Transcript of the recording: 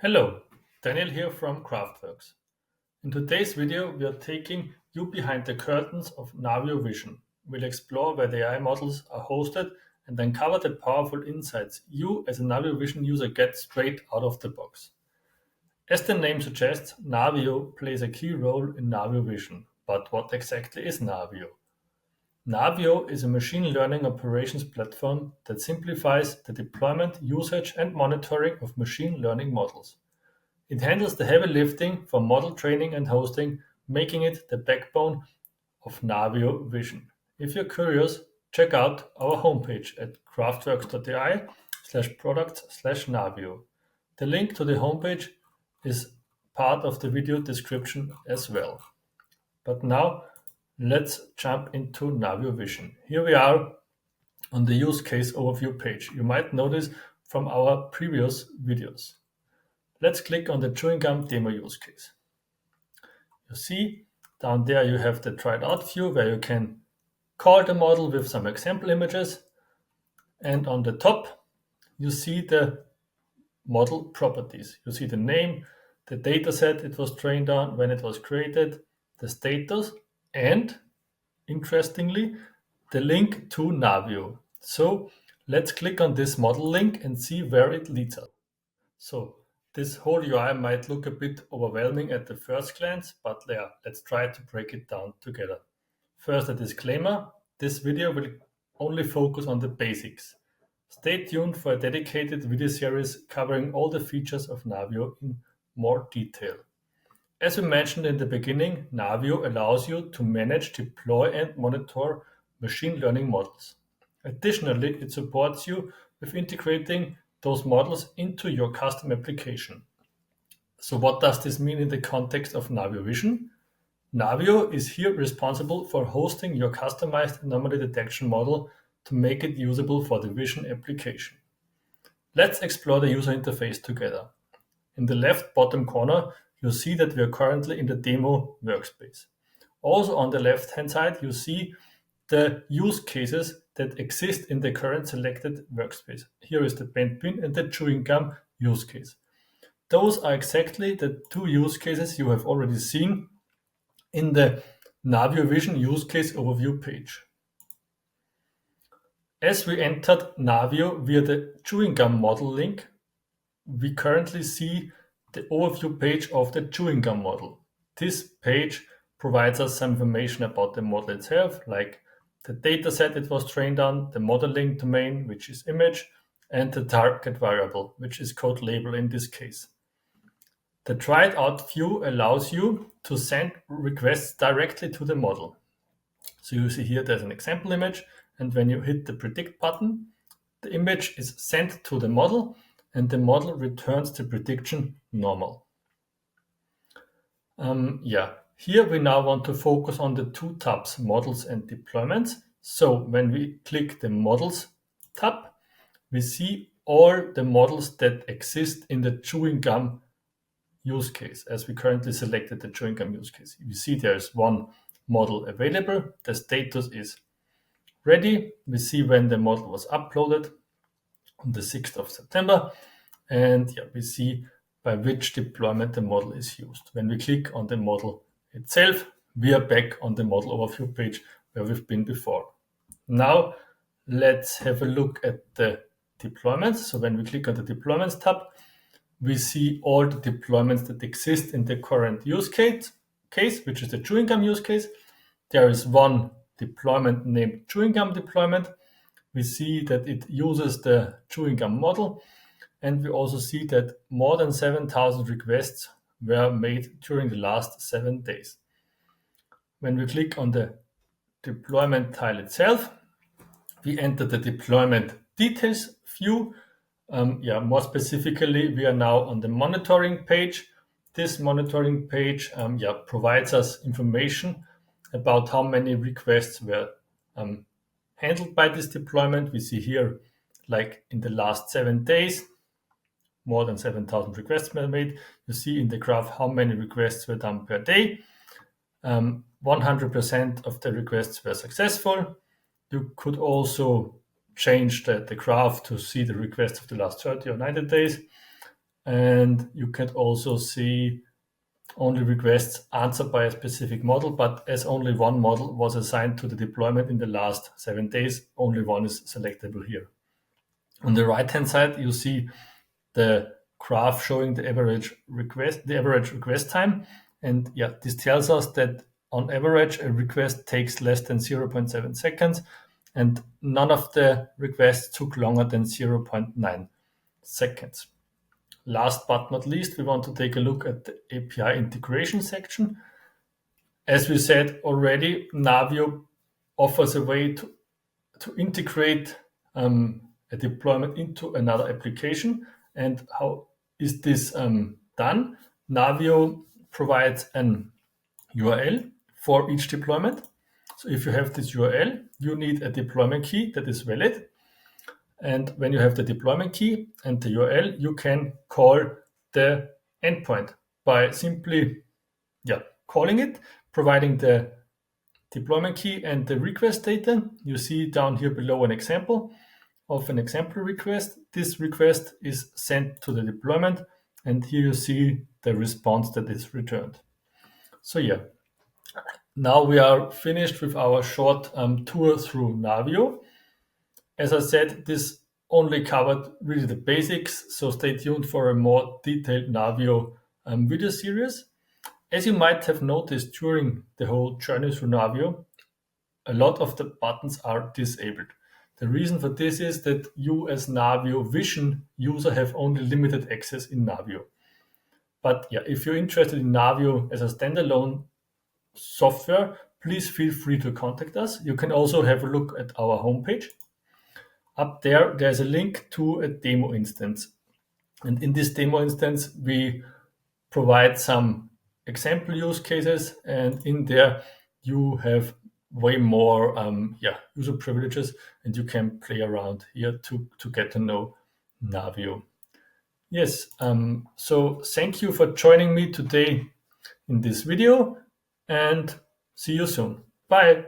Hello, Daniel here from Craftworks. In today's video, we are taking you behind the curtains of Navio Vision. We'll explore where the AI models are hosted and uncover the powerful insights you as a Navio Vision user get straight out of the box. As the name suggests, Navio plays a key role in Navio Vision. But what exactly is Navio? Navio is a machine learning operations platform that simplifies the deployment, usage, and monitoring of machine learning models. It handles the heavy lifting for model training and hosting, making it the backbone of Navio Vision. If you're curious, check out our homepage at craftworks.ai/products/Navio. The link to the homepage is part of the video description as well. But now let's jump into Navio Vision. Here we are on the use case overview page. You might notice from our previous videos. Let's click on the chewing gum demo use case. You see down there you have the tried out view where you can call the model with some example images, and on the top you see the model properties. You see the name, the data set it was trained on, when it was created, the status, and interestingly the link to Navio. So let's click on this model link and see where it leads us. So this whole UI might look a bit overwhelming at the first glance, but yeah, let's try to break it down together. First, a disclaimer. This video will only focus on the basics. Stay tuned for a dedicated video series covering all the features of Navio in more detail. As we mentioned in the beginning, Navio allows you to manage, deploy, and monitor machine learning models. Additionally, it supports you with integrating those models into your custom application. So what does this mean in the context of Navio Vision? Navio is here responsible for hosting your customized anomaly detection model to make it usable for the Vision application. Let's explore the user interface together. In the left bottom corner, you see that we are currently in the demo workspace. Also on the left hand side, you see the use cases that exist in the current selected workspace. Here is the pen pin and the chewing gum use case. Those are exactly the two use cases you have already seen in the Navio Vision use case overview page. As we entered Navio via the chewing gum model link, we currently see the overview page of the chewing gum model. This page provides us some information about the model itself, like the data set it was trained on, the modeling domain, which is image, and the target variable, which is code label in this case. The tried out view allows you to send requests directly to the model. So you see here there's an example image, and when you hit the predict button, the image is sent to the model and the model returns the prediction normal. Here we now want to focus on the two tabs, models and deployments. So when we click the models tab, we see all the models that exist in the chewing gum use case, as we currently selected the chewing gum use case. You see there's one model available. The status is ready. We see when the model was uploaded on the 6th of September. And we see by which deployment the model is used. When we click on the model itself, we are back on the model overview page where we've been before. Now let's have a look at the deployments. So when we click on the deployments tab, we see all the deployments that exist in the current use case, which is the chewing gum use case. There is one deployment named chewing gum deployment. We see that it uses the chewing gum model, and we also see that more than 7,000 requests were made during the last 7 days. When we click on the deployment tile itself, we enter the deployment details view. More specifically, we are now on the monitoring page. This monitoring page provides us information about how many requests were handled by this deployment. We see here, like in the last 7 days, more than 7,000 requests were made. You see in the graph how many requests were done per day. 100% of the requests were successful. You could also change the graph to see the requests of the last 30 or 90 days. And you can also see only requests answered by a specific model, but as only one model was assigned to the deployment in the last 7 days, only one is selectable here. On the right-hand side, you see the graph showing the average request time. And yeah, this tells us that on average, a request takes less than 0.7 seconds, and none of the requests took longer than 0.9 seconds. Last but not least, we want to take a look at the API integration section. As we said already, Navio offers a way to integrate a deployment into another application. And how is this done? Navio provides an URL for each deployment. So if you have this URL, you need a deployment key that is valid. And when you have the deployment key and the URL, you can call the endpoint by simply calling it, providing the deployment key and the request data. You see down here below an example of an example request. This request is sent to the deployment, and here you see the response that is returned. So yeah, now we are finished with our short tour through Navio. As I said, this only covered really the basics, so stay tuned for a more detailed Navio video series. As you might have noticed during the whole journey through Navio, a lot of the buttons are disabled. The reason for this is that you as Navio Vision user have only limited access in Navio. But yeah, if you're interested in Navio as a standalone software, please feel free to contact us. You can also have a look at our homepage. Up there's a link to a demo instance. And in this demo instance, we provide some example use cases, and in there you have way more user privileges, and you can play around here to get to know Navio. Yes, so thank you for joining me today in this video, and see you soon. Bye.